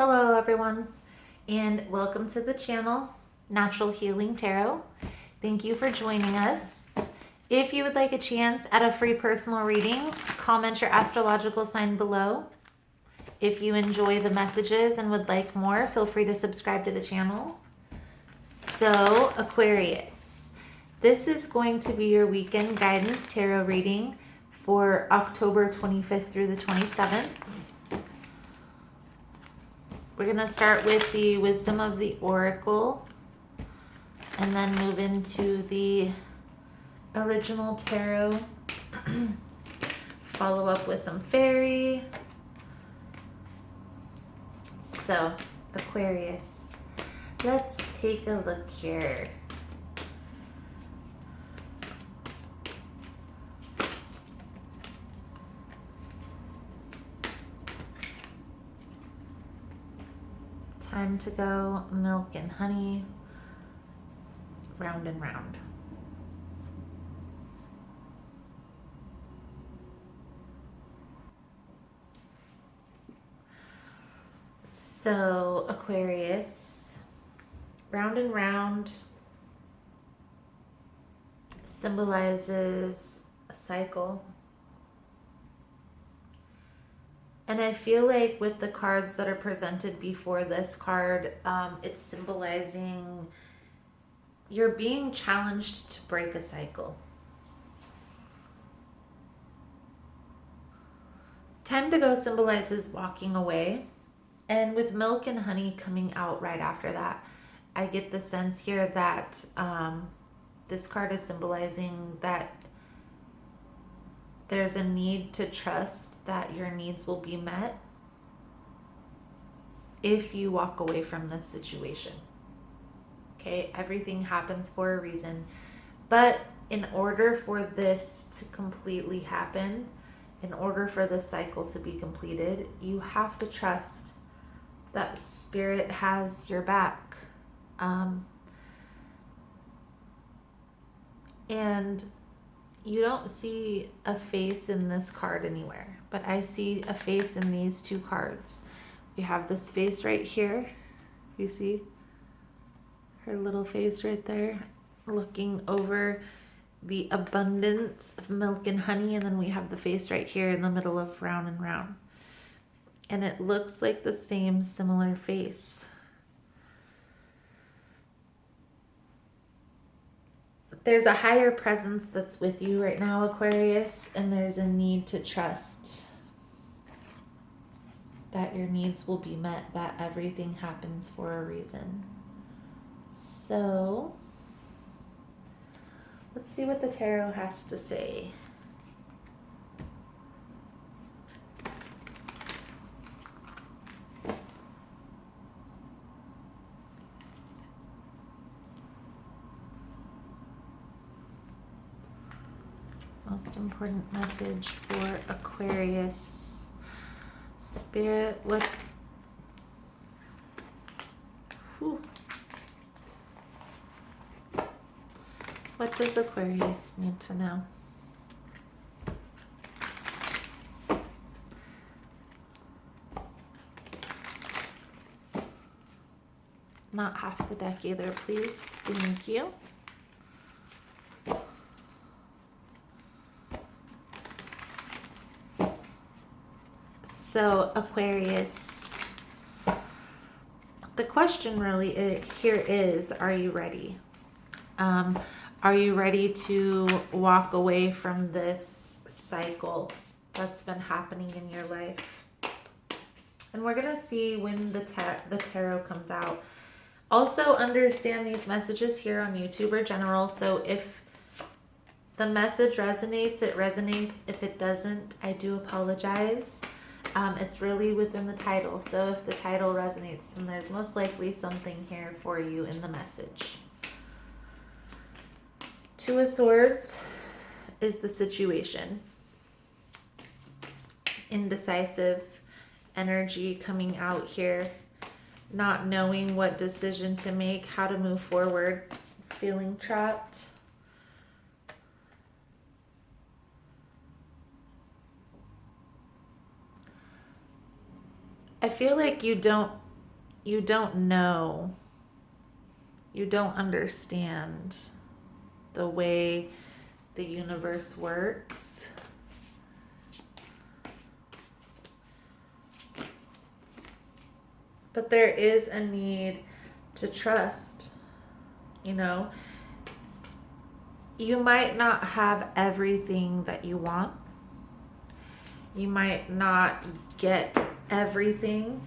Hello everyone, and welcome to the channel, Natural Healing Tarot. Thank you for joining us. If you would like a chance at a free personal reading, comment your astrological sign below. If you enjoy the messages and would like more, feel free to subscribe to the channel. So, Aquarius, this is going to be your weekend guidance tarot reading for October 25th through the 27th. We're going to start with the Wisdom of the Oracle and then move into the original tarot. Follow up with some fairy. So, Aquarius, let's take a look here. Time to go milk and honey, round and round. So, Aquarius, round and round symbolizes a cycle. And I feel like with the cards that are presented before this card, it's symbolizing you're being challenged to break a cycle. Time to go symbolizes walking away. And with milk and honey coming out right after that, I get the sense here that this card is symbolizing that there's a need to trust that your needs will be met if you walk away from this situation. Okay, everything happens for a reason. But in order for this to completely happen, in order for this cycle to be completed, you have to trust that Spirit has your back. And you don't see a face in this card anywhere, but I see a face in these two cards. We have this face right here. You see her little face right there, looking over the abundance of milk and honey, and then we have the face right here in the middle of round and round. And it looks like the same similar face. There's a higher presence that's with you right now, Aquarius, and there's a need to trust that your needs will be met, that everything happens for a reason. So, let's see what the tarot has to say. Most important message for Aquarius. Spirit, what? Whew. What does Aquarius need to know? Not half the deck either, please. Thank you. So, Aquarius, the question really here is, are you ready? Are you ready to walk away from this cycle that's been happening in your life? And we're going to see when the tarot comes out. Also, understand these messages here on YouTube are general, so if the message resonates, it resonates. If it doesn't, I do apologize. It's really within the title, so if the title resonates, then there's most likely something here for you in the message. Two of Swords is the situation. Indecisive energy coming out here, not knowing what decision to make, how to move forward, feeling trapped. I feel like you don't you don't know, you don't understand the way the universe works. But there is a need to trust, you know. You might not have everything that you want. You might not get everything,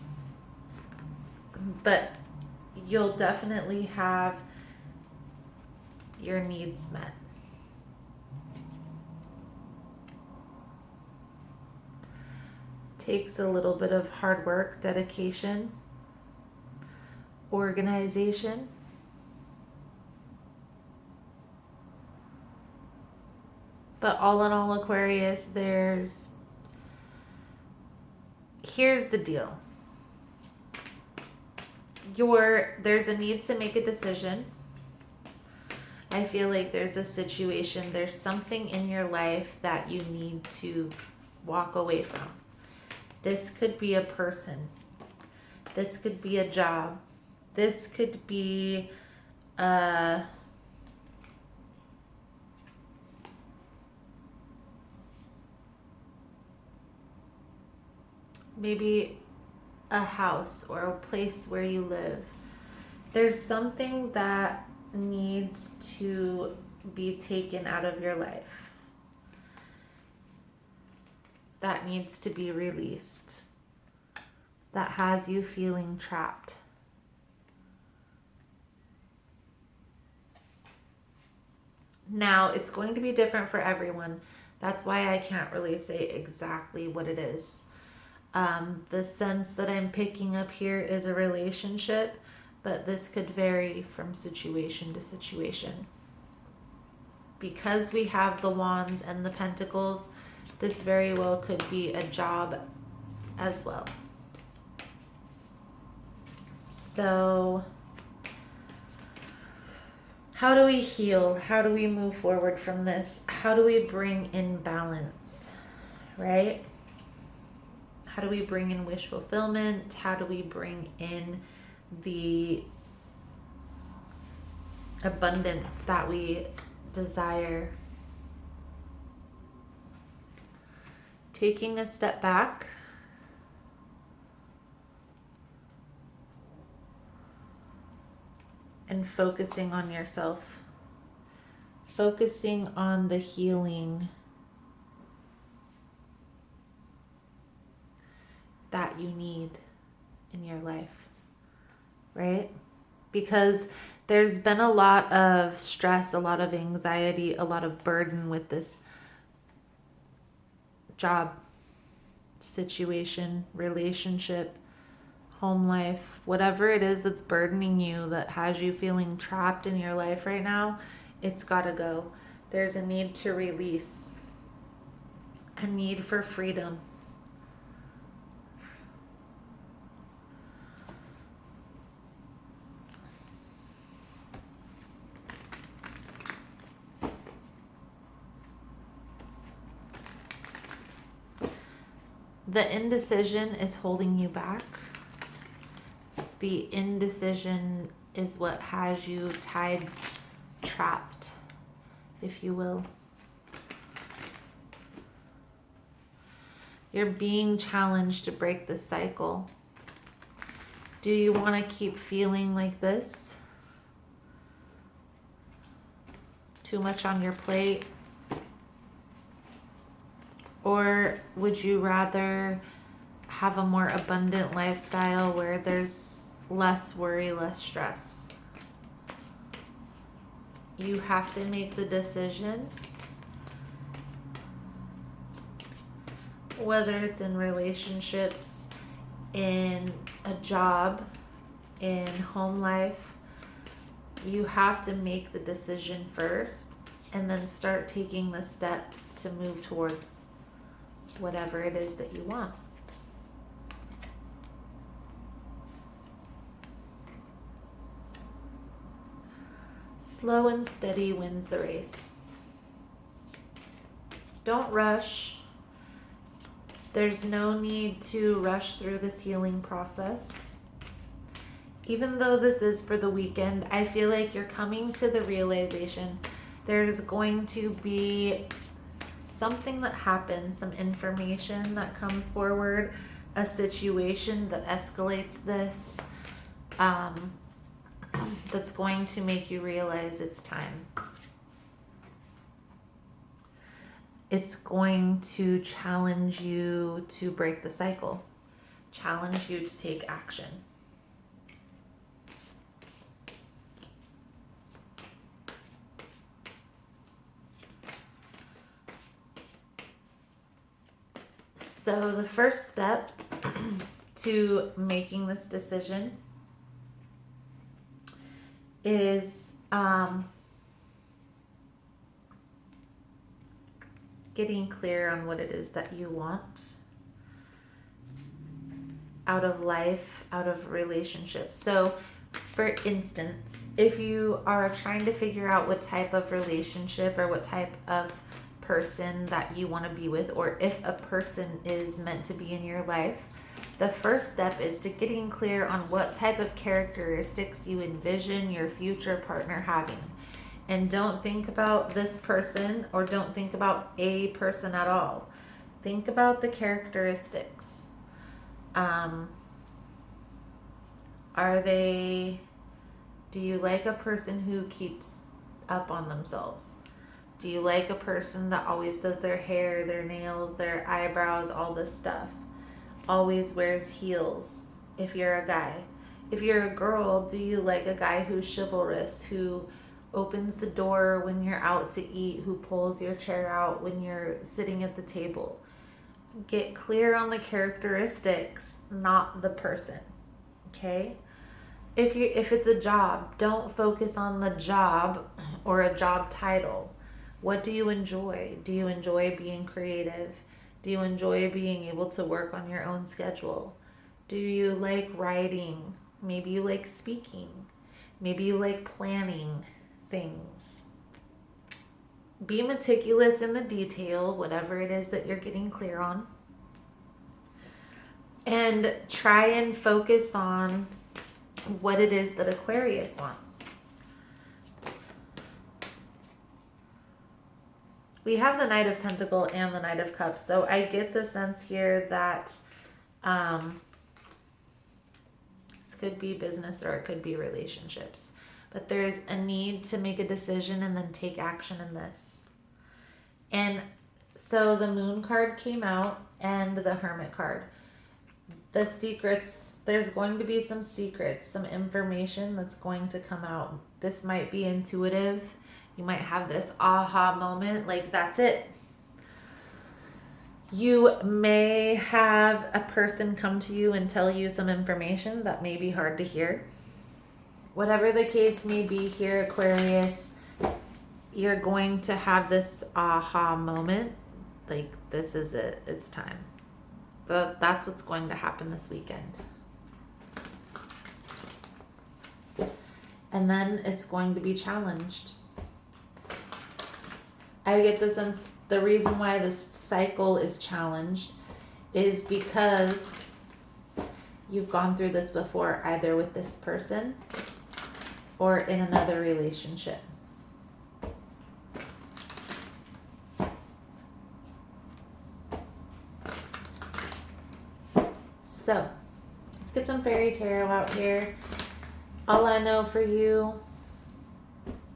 but you'll definitely have your needs met. Takes a little bit of hard work, dedication, organization. But all in all, Aquarius, here's the deal. There's a need to make a decision. I feel like there's a situation, there's something in your life that you need to walk away from. This could be a person. This could be a job. This could be maybe a house or a place where you live. There's something that needs to be taken out of your life, that needs to be released, that has you feeling trapped. Now, it's going to be different for everyone. That's why I can't really say exactly what it is. The sense that I'm picking up here is a relationship, but this could vary from situation to situation. Because we have the wands and the pentacles, this very well could be a job as well. So, how do we heal? How do we move forward from this? How do we bring in balance, right? How do we bring in wish fulfillment? How do we bring in the abundance that we desire? Taking a step back. And focusing on yourself. Focusing on the healing that you need in your life, right? Because there's been a lot of stress, a lot of anxiety, a lot of burden with this job, situation, relationship, home life, whatever it is that's burdening you, that has you feeling trapped in your life right now, it's got to go. There's a need to release, a need for freedom. The indecision is holding you back. The indecision is what has you tied, trapped, if you will. You're being challenged to break the cycle. Do you want to keep feeling like this? Too much on your plate? Or would you rather have a more abundant lifestyle where there's less worry, less stress? You have to make the decision, whether it's in relationships, in a job, in home life. You have to make the decision first and then start taking the steps to move towards whatever it is that you want. Slow and steady wins the race. Don't rush. There's no need to rush through this healing process. even though this is for the weekend, I feel like you're coming to the realization there's going to be something that happens, some information that comes forward, a situation that escalates this, that's going to make you realize it's time. It's going to challenge you to break the cycle, challenge you to take action. So the first step to making this decision is getting clear on what it is that you want out of life, out of relationships. So for instance, if you are trying to figure out what type of relationship or what type of person that you want to be with, or if a person is meant to be in your life, the first step is to getting clear on what type of characteristics you envision your future partner having. And don't think about this person, or don't think about a person at all. Think about the characteristics. Do you like a person who keeps up on themselves? Do you like a person that always does their hair, their nails, their eyebrows, all this stuff? Always wears heels if you're a guy. If you're a girl, do you like a guy who's chivalrous, who opens the door when you're out to eat, who pulls your chair out when you're sitting at the table? Get clear on the characteristics, not the person. Okay? If it's a job, don't focus on the job or a job title. What do you enjoy? Do you enjoy being creative? Do you enjoy being able to work on your own schedule? Do you like writing? Maybe you like speaking. Maybe you like planning things. Be meticulous in the detail, whatever it is that you're getting clear on. And try and focus on what it is that Aquarius wants. We have the Knight of Pentacles and the Knight of Cups. So I get the sense here that this could be business or it could be relationships. But there's a need to make a decision and then take action in this. And so the Moon card came out and the Hermit card. The secrets, there's going to be some secrets, some information that's going to come out. This might be intuitive. You might have this aha moment, like that's it. You may have a person come to you and tell you some information that may be hard to hear. Whatever the case may be here, Aquarius, you're going to have this aha moment, like this is it, it's time. That's what's going to happen this weekend. And then it's going to be challenged. I get the sense the reason why this cycle is challenged is because you've gone through this before, either with this person or in another relationship. So, let's get some fairy tarot out here. All I know for you,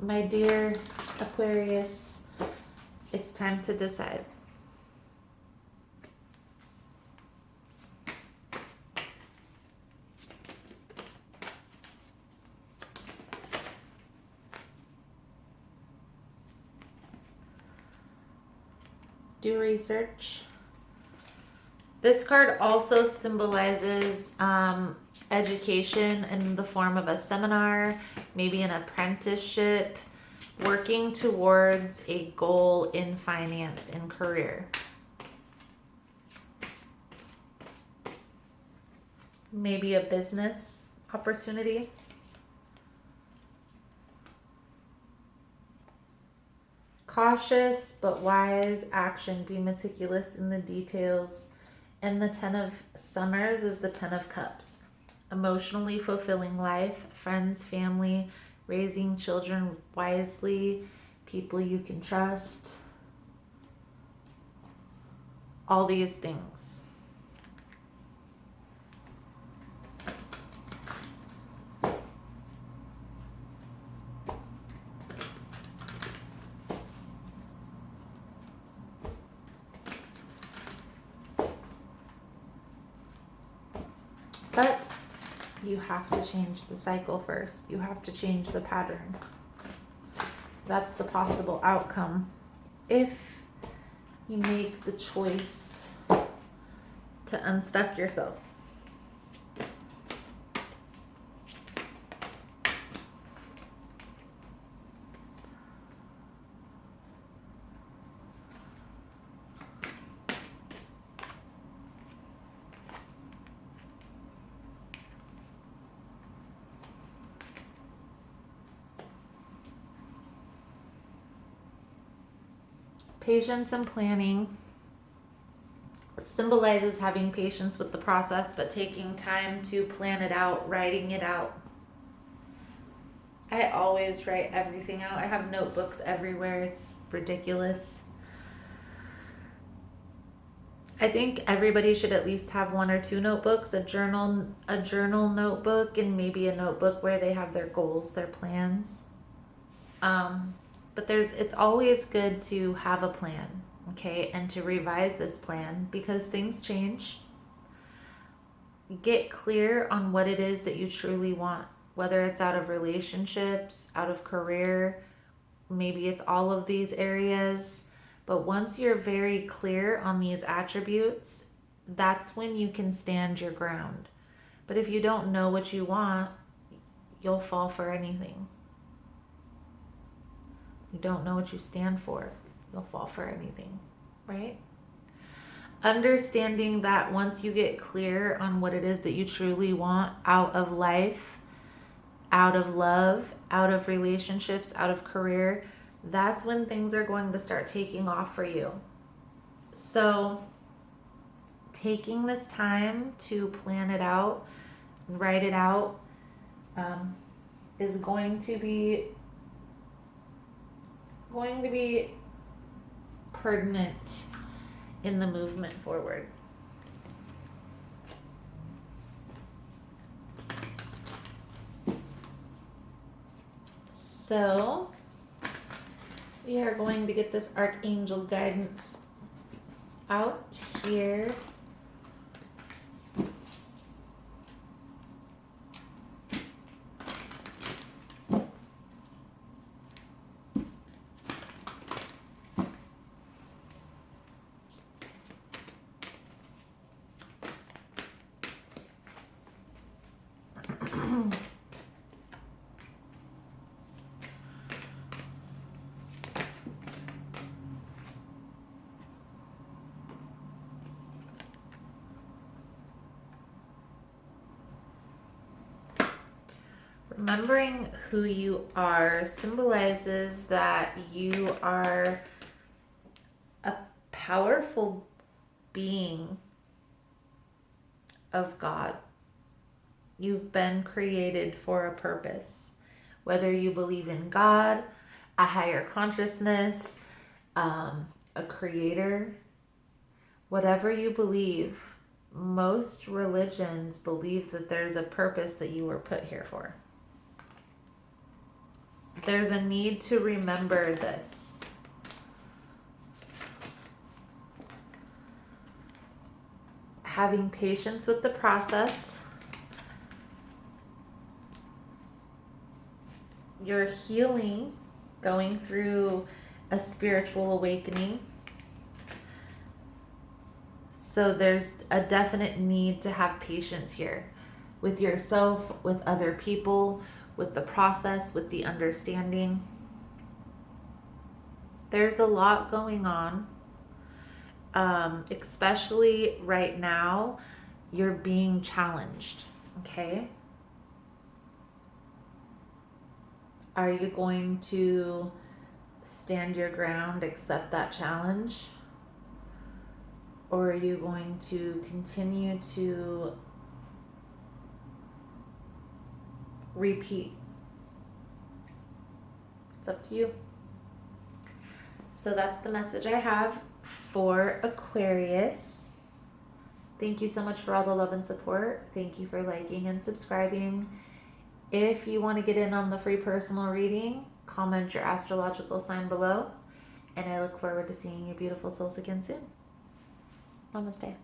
my dear Aquarius, it's time to decide. Do research. This card also symbolizes education in the form of a seminar, maybe an apprenticeship, working towards a goal in finance and career. Maybe a business opportunity. Cautious but wise action. Be meticulous in the details. And the 10 of Summers is the 10 of Cups. emotionally fulfilling life, friends, family, raising children wisely, people you can trust, all these things. But you have to change the cycle first. You have to change the pattern. That's the possible outcome if you make the choice to unstuck yourself. Patience and planning symbolizes having patience with the process, but taking time to plan it out, writing it out. I always write everything out. I have notebooks everywhere. It's ridiculous. I think everybody should at least have 1 or 2 notebooks, a journal notebook, and maybe a notebook where they have their goals, their plans. But it's always good to have a plan, okay, and to revise this plan because things change. Get clear on what it is that you truly want, whether it's out of relationships, out of career, maybe it's all of these areas. But once you're very clear on these attributes, that's when you can stand your ground. But if you don't know what you want, you'll fall for anything. You don't know what you stand for, you'll fall for anything, right? Understanding that once you get clear on what it is that you truly want out of life, out of love, out of relationships, out of career, that's when things are going to start taking off for you. So taking this time to plan it out, write it out, is going to be pertinent in the movement forward. So we are going to get this archangel guidance out here. Remembering who you are symbolizes that you are a powerful being of God. You've been created for a purpose. Whether you believe in God, a higher consciousness, a creator, whatever you believe, most religions believe that there's a purpose that you were put here for. There's a need to remember this. Having patience with the process. You're healing, going through a spiritual awakening. So there's a definite need to have patience here with yourself, with other people, with the process, with the understanding. There's a lot going on. Especially right now, you're being challenged, okay? Are you going to stand your ground, accept that challenge? Or are you going to continue to repeat. It's up to you. So that's the message I have for Aquarius. Thank you so much for all the love and support. Thank you for liking and subscribing. If you want to get in on the free personal reading, comment your astrological sign below. And I look forward to seeing your beautiful souls again soon. Namaste.